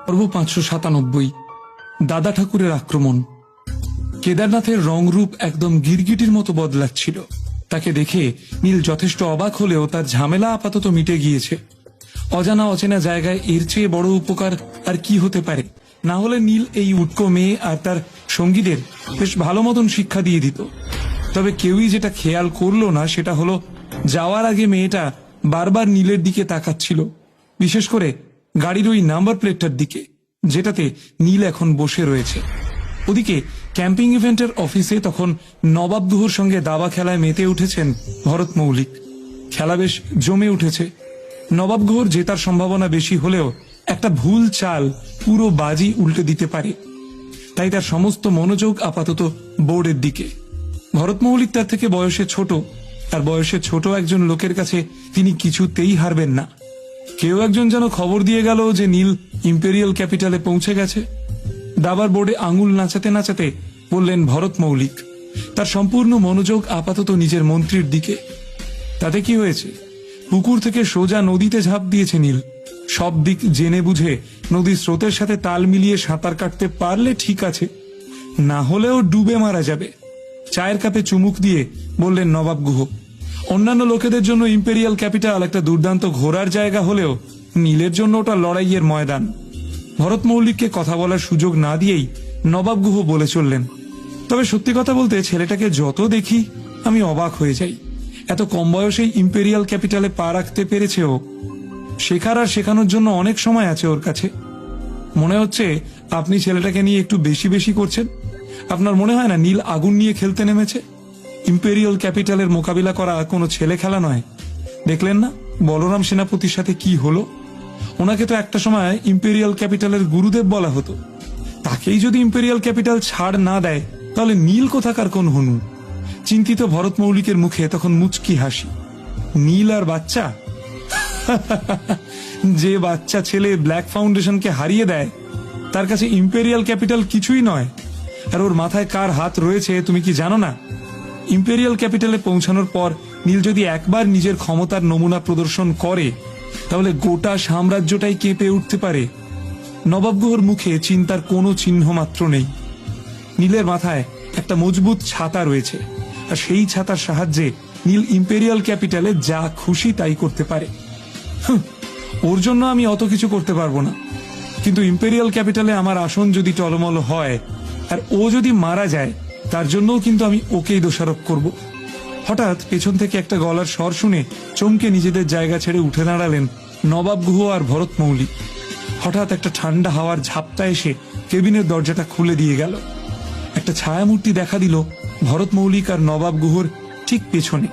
পর্ব 597। দাদা ঠাকুরের আক্রমণ। কেদারনাথের রংরূপ একদম গিরগিটির মতো বদলাচ্ছিল। তাকে দেখে নীল যথেষ্ট অবাক হলেও তার ঝামেলা আপাতত মিটে গিয়েছে। অজানা অচেনা জায়গায় এর চেয়ে বড় উপকার আর কি হতে পারে। না হলে নীল এই উটকো মেয়ে আর তার সঙ্গীদের বেশ ভালো মতন শিক্ষা দিয়ে দিত। তবে কেউই যেটা খেয়াল করলো না সেটা হলো যাওয়ার আগে মেয়েটা বারবার নীলের দিকে তাকাচ্ছিল, বিশেষ করে গাড়ির ওই নাম্বার প্লেটটার দিকে যেটাতে নীল এখন বসে রয়েছে। ওদিকে ক্যাম্পিং ইভেন্টের অফিসে তখন নবাব গুহর সঙ্গে দাবা খেলায় মেতে উঠেছেন ভরত মৌলিক। খেলা বেশ জমে উঠেছে। নবাব গুহর জেতার সম্ভাবনা বেশি হলেও একটা ভুল চাল পুরো বাজি উল্টে দিতে পারে। তাই তার সমস্ত মনোযোগ আপাতত বোর্ডের দিকে। ভরত মৌলিক তার থেকে বয়সে ছোট, আর বয়সে ছোট একজন লোকের কাছে তিনি কিছুতেই হারবেন না। কেউ একজন যেন খবর দিয়ে গেল যে নীল ইম্পেরিয়াল ক্যাপিটালে পৌঁছে গেছে। দাবার বোর্ডে আঙুল নাচাতে নাচাতে বললেন ভরত মৌলিক। তার সম্পূর্ণ মনোযোগ আপাতত নিজের মন্ত্রীর দিকে। তাতে কি হয়েছে? পুকুর থেকে সোজা নদীতে ঝাঁপ দিয়েছে নীল। সব দিক জেনে বুঝে নদীর স্রোতের সাথে তাল মিলিয়ে সাঁতার কাটতে পারলে ঠিক আছে, না হলেও ডুবে মারা যাবে। চায়ের কাপে চুমুক দিয়ে বললেন নবাব গুহ। অন্যান্য লোকেদের জন্য ইম্পেরিয়াল ক্যাপিটাল একটা দুর্দান্ত ঘোরার জায়গা হলেও নীলের জন্য ওটা লড়াইয়ের ময়দান। ভরত মৌলিককে কথা বলার সুযোগ না দিয়েই নবাব গুহ বলে চললেন, তবে সত্যি কথা বলতে ছেলেটাকে যত দেখি আমি অবাক হয়ে যাই। এত কম বয়সেই ইম্পেরিয়াল ক্যাপিটালে পা রাখতে পেরেছে ও। শেখার আর শেখানোর জন্য অনেক সময় আছে ওর কাছে। মনে হচ্ছে আপনি ছেলেটাকে নিয়ে একটু বেশি বেশি করছেন। আপনার মনে হয় না নীল আগুন নিয়ে খেলতে নেমেছে? ইম্পেরিয়াল ক্যাপিটালের মোকাবিলা করা কোনো ছেলে খেলা নয়। দেখলেন না বলরাম সেনাপতির সাথে কি হলো? ওনাকে তো একটা সময় ইম্পেরিয়াল ক্যাপিটালের গুরুদেব বলা হতো। তাকেই যদি ইম্পেরিয়াল ক্যাপিটাল ছাড় না দেয় তাহলে নীল কোথাকার কোন হনু? চিন্তিত ভরত মৌলিকের মুখে তখন মুচকি হাসি। নীল আর বাচ্চা? যে বাচ্চা ছেলে ব্ল্যাক ফাউন্ডেশনকে হারিয়ে দেয় তার কাছে ইম্পেরিয়াল ক্যাপিটাল কিছুই নয়। আর ওর মাথায় কার হাত রয়েছে তুমি কি জানো না? ইম্পেরিয়াল ক্যাপিটালে পৌঁছানোর পর নীল যদি একবার নিজের ক্ষমতার নমুনা প্রদর্শন করে তাহলে গোটা সাম্রাজ্যটাই কেঁপে উঠতে পারে। নবাব গুহর মুখে চিন্তার কোনো চিহ্ন মাত্র নেই। নীলের মাথায় একটা মজবুত ছাতা রয়েছে, আর সেই ছাতার সাহায্যে নীল ইম্পেরিয়াল ক্যাপিটালে যা খুশি তাই করতে পারে। ওর জন্য আমি অত কিছু করতে পারবো না, কিন্তু ইম্পেরিয়াল ক্যাপিটালে আমার আসন যদি টলমল হয় আর ও যদি মারা যায় তার জন্যও কিন্তু আমি ওকেই দোষারোপ করব। হঠাৎ পেছন থেকে একটা গলার স্বর শুনে চমকে নিজেদের জায়গা ছেড়ে উঠে দাঁড়ালেন নবাব গুহ আর ভরত মৌলিক। হঠাৎ একটা ঠান্ডা হাওয়ার ঝাপটা এসে কেবিনের দরজাটা খুলে দিয়ে গেল। একটা ছায়ামূর্তি দেখা দিল ভরত মৌলিক আর নবাব গুহর ঠিক পেছনে।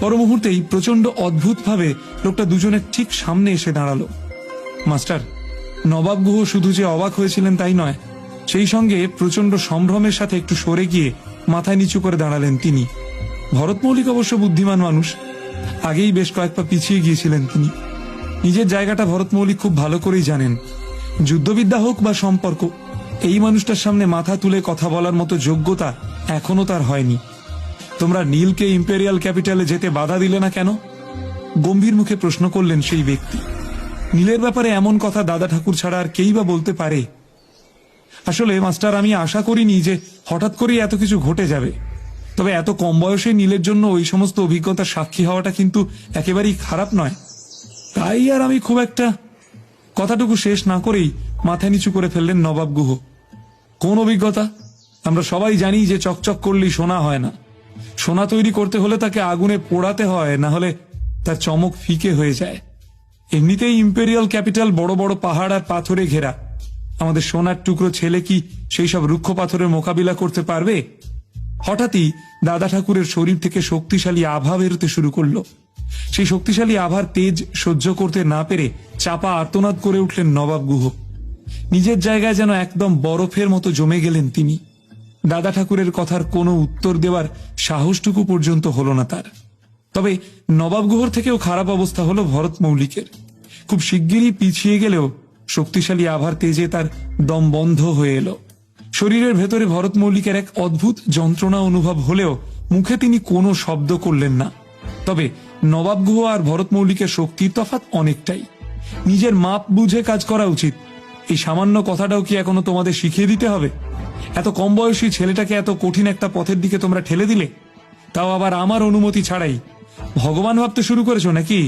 পর মুহূর্তেই প্রচন্ড অদ্ভুতভাবে লোকটা দুজনের ঠিক সামনে এসে দাঁড়ালো। মাস্টার, নবাব গুহ শুধু যে অবাক হয়েছিলেন তাই নয়, সেই সঙ্গে প্রচন্ড সম্ভ্রমের সাথে একটু সরে গিয়ে মাথায় নিচু করে দাঁড়ালেন তিনি। ভরত মৌলিক অবশ্য বুদ্ধিমান মানুষ, আগেই বেশ কয়েক পা পিছিয়ে গিয়েছিলেন তিনি। নিজের জায়গাটা ভরত মৌলিক খুব ভালো করেই জানেন। যুদ্ধবিদ্যা হোক বা সম্পর্ক, এই মানুষটার সামনে মাথা তুলে কথা বলার মতো যোগ্যতা এখনো তার হয়নি। তোমরা নীলকে ইম্পেরিয়াল ক্যাপিটালে যেতে বাধা দিলে না কেন? গম্ভীর মুখে প্রশ্ন করলেন সেই ব্যক্তি। নীলের ব্যাপারে এমন কথা দাদা ঠাকুর ছাড়া আর কেই বা বলতে পারে? আসলে মাস্টার, আমি আশা করিনি যে হঠাৎ করেই এত কিছু ঘটে যাবে। তবে এত কম বয়সে নীলের জন্য ওই সমস্ত অভিজ্ঞতার সাক্ষী হওয়াটা কিন্তু একেবারেই খারাপ নয়। তাই আর আমি খুব একটা। কথাটুকু শেষ না করেই মাথা নিচু করে ফেললেন নবাব গুহ। কোন অভিজ্ঞতা? আমরা সবাই জানি যে চকচক করলেই সোনা হয় না। সোনা তৈরি করতে হলে তাকে আগুনে পোড়াতে হয়, না হলে তার চমক ফিকে হয়ে যায়। এমনিতেই ইম্পেরিয়াল ক্যাপিটাল বড় বড় পাহাড় আর পাথরে ঘেরা। আমাদের সোনার টুকরো ছেলে কি সেই সব রুক্ষ পাথরের মোকাবিলা করতে পারবে? হঠাৎই দাদা ঠাকুরের শরীর থেকে শক্তিশালী আভা বেরোতে শুরু করলো। সেই শক্তিশালী আভার তেজ সহ্য করতে না পেরে চাপা আর্তনাদ করে উঠলেন নবাব গুহ। নিজের জায়গায় যেন একদম বরফের মতো জমে গেলেন তিনি। দাদা ঠাকুরের কথার কোনো উত্তর দেওয়ার সাহসটুকু পর্যন্ত হলো না তার। তবে নবাব গুহর থেকেও খারাপ অবস্থা হলো ভরত মৌলিকের। খুব শিগগিরই পিছিয়ে গেলেও শক্তিশালী আভার তেজে তার দম বন্ধ হয়ে এলো। শরীরের ভেতরে ভরত মৌলিকের এক অদ্ভুত যন্ত্রণা অনুভব হলেও মুখে তিনি কোনো শব্দ করলেন না। তবে নবাব গুহ আর ভরত মৌলিকের শক্তির তফাৎ অনেকটাই। নিজের মাপ বুঝে কাজ করা উচিত। এই সামান্য কথাটাও কি এখনো তোমাদের শিখিয়ে দিতে হবে? এত কম বয়সী ছেলেটাকে এত কঠিন একটা পথের দিকে তোমরা ঠেলে দিলে, তাও আবার আমার অনুমতি ছাড়াই। ভগবান ভাবতে শুরু করেছো নাকি?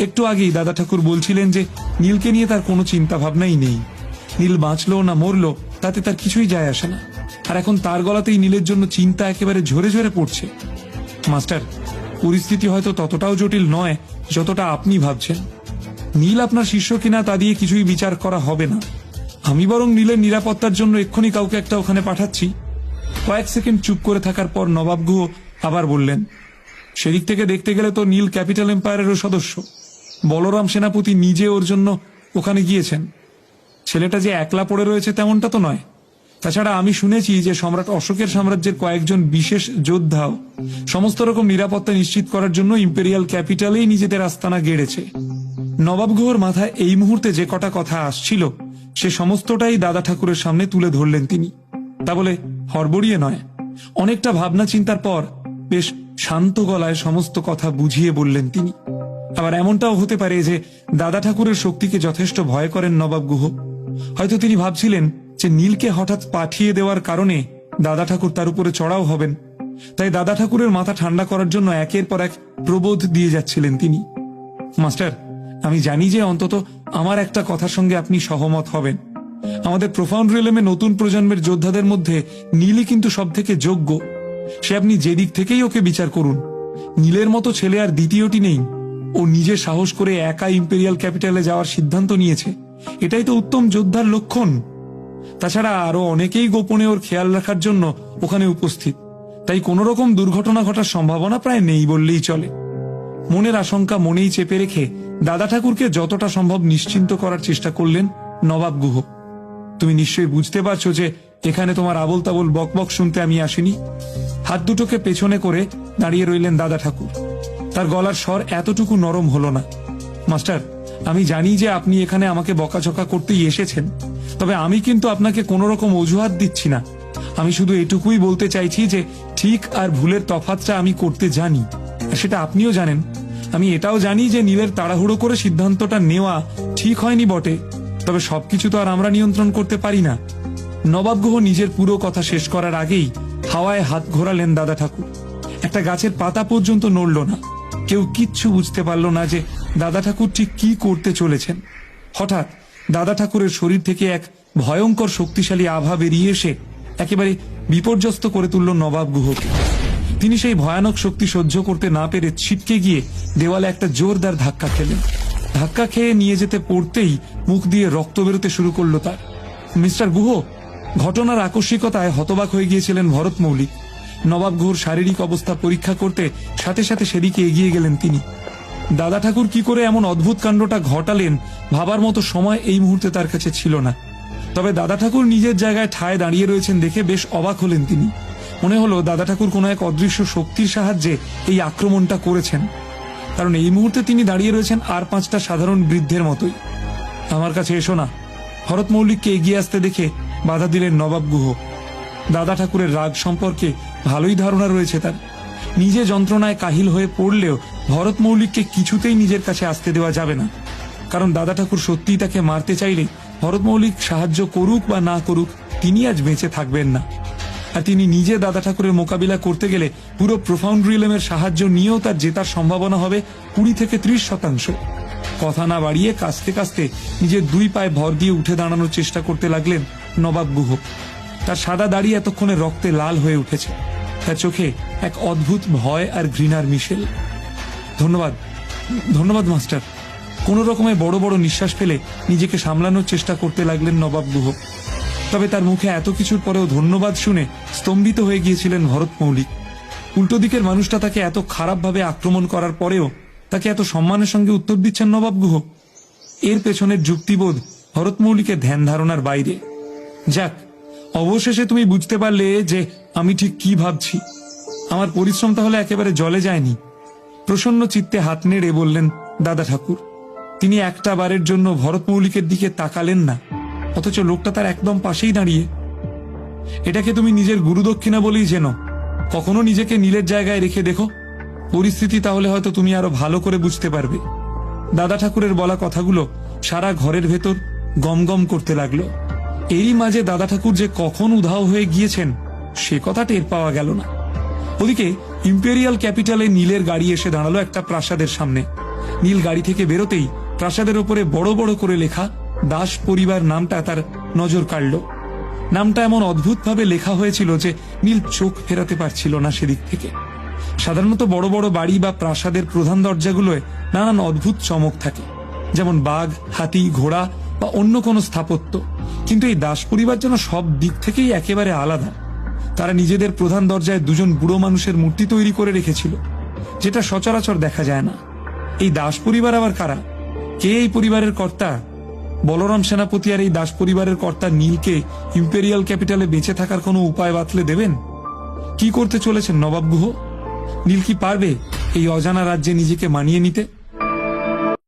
একটু আগেই দাদা ঠাকুর বলছিলেন যে নীলকে নিয়ে তার কোনো চিন্তা ভাবনাই নেই। নীল বাঁচলো না মরলো তাতে তার কিছুই যায় আসে না। আর এখন তার গলাতেই নীলের জন্য চিন্তা একেবারে ঝরে ঝরে পড়ছে। মাস্টার, পরিস্থিতি হয়তো ততটাও জটিল নয় যতটা আপনি ভাবছেন। নীল আপনার শিষ্য কিনা তা দিয়ে কিছুই বিচার করা হবে না। আমি বরং নীলের নিরাপত্তার জন্য এক্ষুনি কাউকে একটা ওখানে পাঠাচ্ছি। কয়েক সেকেন্ড চুপ করে থাকার পর নবাব গুহ আবার বললেন, সেদিক থেকে দেখতে গেলে তো নীল ক্যাপিটাল এম্পায়ারেরও সদস্য। বলরাম সেনাপতি নিজে ওর জন্য ওখানে গিয়েছেন। ছেলেটা যে একলা পড়ে রয়েছে তেমনটা তো নয়। তাছাড়া আমি শুনেছি যে সম্রাট অশোকের সাম্রাজ্যের কয়েকজন বিশেষ যোদ্ধাও সমস্ত রকম নিরাপত্তা নিশ্চিত করার জন্য ইম্পেরিয়াল ক্যাপিটালেই নিজেদের আস্তানা গেড়েছে। নবাব গুহর মাথায় এই মুহূর্তে যে কটা কথা আসছিল সে সমস্তটাই দাদা ঠাকুরের সামনে তুলে ধরলেন তিনি। তা বলে হড়বড়িয়ে নয়, অনেকটা ভাবনা চিন্তার পর বেশ শান্ত গলায় সমস্ত কথা বুঝিয়ে বললেন তিনি। আবার এমনটাও হতে পারে যে দাদা ঠাকুরের শক্তিকে যথেষ্ট ভয় করেন নবাব গুহ। হয়তো তিনি ভাবছিলেন যে নীলকে হঠাৎ পাঠিয়ে দেওয়ার কারণে দাদা ঠাকুর তার উপরে চড়াও হবেন। তাই দাদা ঠাকুরের মাথা ঠান্ডা করার জন্য একের পর এক প্রবোধ দিয়ে যাচ্ছিলেন তিনি। মাস্টার, আমি জানি যে অন্তত আমার একটা কথার সঙ্গে আপনি সহমত হবেন। আমাদের প্রোফাউন্ড রিয়েলমে নতুন প্রজন্মের যোদ্ধাদের মধ্যে নীলই কিন্তু সব থেকে যোগ্য। সে আপনি যেদিক থেকেই ওকে বিচার করুন, নীলের মতো ছেলে আর দ্বিতীয়টি নেই। ও নিজে সাহস করে একা ইম্পেরিয়াল ক্যাপিটালে যাওয়ার সিদ্ধান্ত নিয়েছে, এটাই তো উত্তম যোদ্ধার লক্ষণ। তাছাড়া আরো অনেকেই গোপনে ওর খেয়াল রাখার জন্য ওখানে উপস্থিত। তাই কোন রকম দুর্ঘটনা ঘটার সম্ভাবনা প্রায় নেই বললেই চলে। মনের আশঙ্কা মনেই চেপে রেখে দাদা ঠাকুরকে যতটা সম্ভব নিশ্চিন্ত করার চেষ্টা করলেন নবাব গুহ। তুমি নিশ্চয়ই বুঝতে পারছো যে এখানে তোমার আবোল তাবোল বকবক শুনতে আমি আসিনি। হাত দুটোকে পেছনে করে দাঁড়িয়ে রইলেন দাদা ঠাকুর। তার গলার স্বর এতটুকু নরম হলো না। মাস্টার, আমি জানি যে আপনি এখানে আমাকে বকাঝকা করতেই এসেছেন, তবে আমি কিন্তু আপনাকে কোনো রকম অজুহাত দিচ্ছি না। আমি শুধু এটুকুই বলতে চাইছি যে ঠিক আর ভুলের তফাৎটা আমি করতে জানি, আর সেটা আপনিও জানেন। আমি এটাও জানি যে নীলের তাড়াহুড়ো করে সিদ্ধান্তটা নেওয়া ঠিক হয়নি বটে, তবে সবকিছু তো আর আমরা নিয়ন্ত্রণ করতে পারি না। নবাব গুহ নিজের পুরো কথা শেষ করার আগেই হাওয়ায় হাত ঘোরালেন দাদা ঠাকুর। একটা গাছের পাতা পর্যন্ত নড়ল না। কেউ কিচ্ছু বুঝতে পারল না যে দাদা ঠাকুর ঠিক কি করতে চলেছেন। হঠাৎ দাদা ঠাকুরের শরীর থেকে এক ভয়ঙ্কর শক্তিশালী আভা বেরিয়ে এসে একেবারে বিপর্যস্ত করে তুলল নবাব গুহকে। তিনি সেই ভয়ানক শক্তি সহ্য করতে না পেরে ছিটকে গিয়ে দেওয়ালে একটা জোরদার ধাক্কা খেলেন। ধাক্কা খেয়ে নিয়ে যেতে পড়তেই মুখ দিয়ে রক্ত বেরোতে শুরু করলো তার। মিস্টার গুহ, ঘটনার আকস্মিকতায় হতবাক হয়ে গিয়েছিলেন ভরত মৌলিক। নবাব গুহর শারীরিক অবস্থা পরীক্ষা করতে সাথে সাথে সেদিকে এগিয়ে গেলেন তিনি। দাদা ঠাকুর কি করে এমন অদ্ভুত কাণ্ডটা ঘটালেন ভাবার মতো সময় এই মুহূর্তে তার কাছে ছিল না। তবে দাদা ঠাকুর নিজের জায়গায় ঠায় দাঁড়িয়ে রয়েছেন দেখে বেশ অবাক হলেন তিনি। মনে হলো দাদা ঠাকুর কোনো এক অদৃশ্য শক্তির সাহায্যে এই আক্রমণটা করেছেন, কারণ এই মুহূর্তে তিনি দাঁড়িয়ে রয়েছেন আর পাঁচটা সাধারণ বৃদ্ধের মতোই। আমার কাছে এসো না, ভরত মৌলিককে এগিয়ে আসতে দেখে বাধা দিলেন নবাব গুহ। দাদা ঠাকুরের রাগ সম্পর্কে ভালোই ধারণা রয়েছে তার। নিজে যন্ত্রণায় কাহিল হয়ে পড়লেও ভরত মৌলিককে কিছুতেই নিজের কাছে আসতে দেওয়া যাবে না, কারণ দাদা ঠাকুর সত্যিই তাকে মারতে চাইলে ভরত মৌলিক সাহায্য করুক বা না করুক তিনি আজ বেঁচে থাকবেন না। আর তিনি নিজে দাদা ঠাকুরের মোকাবিলা করতে গেলে পুরো প্রোফাউন্ড রিয়েলমের সাহায্য নিয়েও তার জেতার সম্ভাবনা হবে 20 থেকে 30%। কথা না বাড়িয়ে কাস্তে কাস্তে নিজের দুই পায়ে ভর দিয়ে উঠে দাঁড়ানোর চেষ্টা করতে লাগলেন নবাব গুহ। তার সাদা দাড়ি এতক্ষণে রক্তে লাল হয়ে উঠেছে, তার চোখে এক অদ্ভুত ভয় আর ঘৃণার মিশেল। ধন্যবাদ, ধন্যবাদ মাস্টার। কোন রকমে বড় বড় নিঃশ্বাস ফেলে নিজেকে সামলানোর চেষ্টা করতে লাগলেন নবাব গুহ। তবে তার মুখে এত কিছুর পরেও ধন্যবাদ শুনে স্তম্ভিত হয়ে গিয়েছিলেন ভরত মৌলিক। উল্টো দিকের মানুষটা তাকে এত খারাপভাবে আক্রমণ করার পরেও তাকে এত সম্মানের সঙ্গে উত্তর দিচ্ছেন নবাব গুহ। এর পেছনের যুক্তিবোধ ভরত মৌলিকের ধ্যান ধারণার বাইরে। যাক, অবশেষে তুমি বুঝতে পারলে যে আমি ঠিক কি ভাবছি। আমার পরিশ্রম তাহলে একেবারে জলে যায়নি। প্রসন্ন চিত্তে হাত নেড়ে বললেন দাদা ঠাকুর। তিনি একটা বারের জন্য ভরত মৌলিকের দিকে তাকালেন না, অথচ লোকটা তার একদম পাশেই দাঁড়িয়ে। এটাকে তুমি নিজের গুরুদক্ষিণা বলেই জেনো। কখনো নিজেকে নীলের জায়গায় রেখে দেখো, পরিস্থিতি তাহলে হয়তো তুমি আরো ভালো করে বুঝতে পারবে। দাদা ঠাকুরের বলা কথাগুলো সারা ঘরের ভেতর গমগম করতে লাগলো। এরই মাঝে দাদা ঠাকুর যে কখন উধাও হয়ে গিয়েছেন সে কথা টের পাওয়া গেল না। ওদিকে ইম্পেরিয়াল ক্যাপিটালে নীলের গাড়ি এসে দাঁড়ালো একটা প্রাসাদের সামনে। নীল গাড়ি থেকে বেরোতেই প্রাসাদের ওপরে বড় বড় করে লেখা দাস পরিবার নামটা তার নজর কাড়ল। নামটা এমন অদ্ভুতভাবে লেখা হয়েছিল যে নীল চোখ ফেরাতে পারছিল না সেদিক থেকে। সাধারণত বড় বড় বাড়ি বা প্রাসাদের প্রধান দরজাগুলোয় নানান অদ্ভুত চমক থাকে, যেমন বাঘ, হাতি, ঘোড়া বা অন্য কোনো স্থাপত্য। কিন্তু এই দাস পরিবার যেন সব দিক থেকেই একেবারে আলাদা। তারা নিজেদের প্রধান দরজায় দুজন বুড়ো মানুষের মূর্তি তৈরি করে রেখেছিল, যেটা সচরাচর দেখা যায় না। এই দাস পরিবার আবার কারা? কে এই পরিবারের কর্তা? বলরাম সেনাপতি আর এই দাস পরিবারের কর্তা নীলকে ইম্পেরিয়াল ক্যাপিটালে বেঁচে থাকার কোনো উপায় বাতলে দেবেন? কি করতে চলেছেন নবাব গুহ? নীল কি পারবে এই অজানা রাজ্যে নিজেকে মানিয়ে নিতে?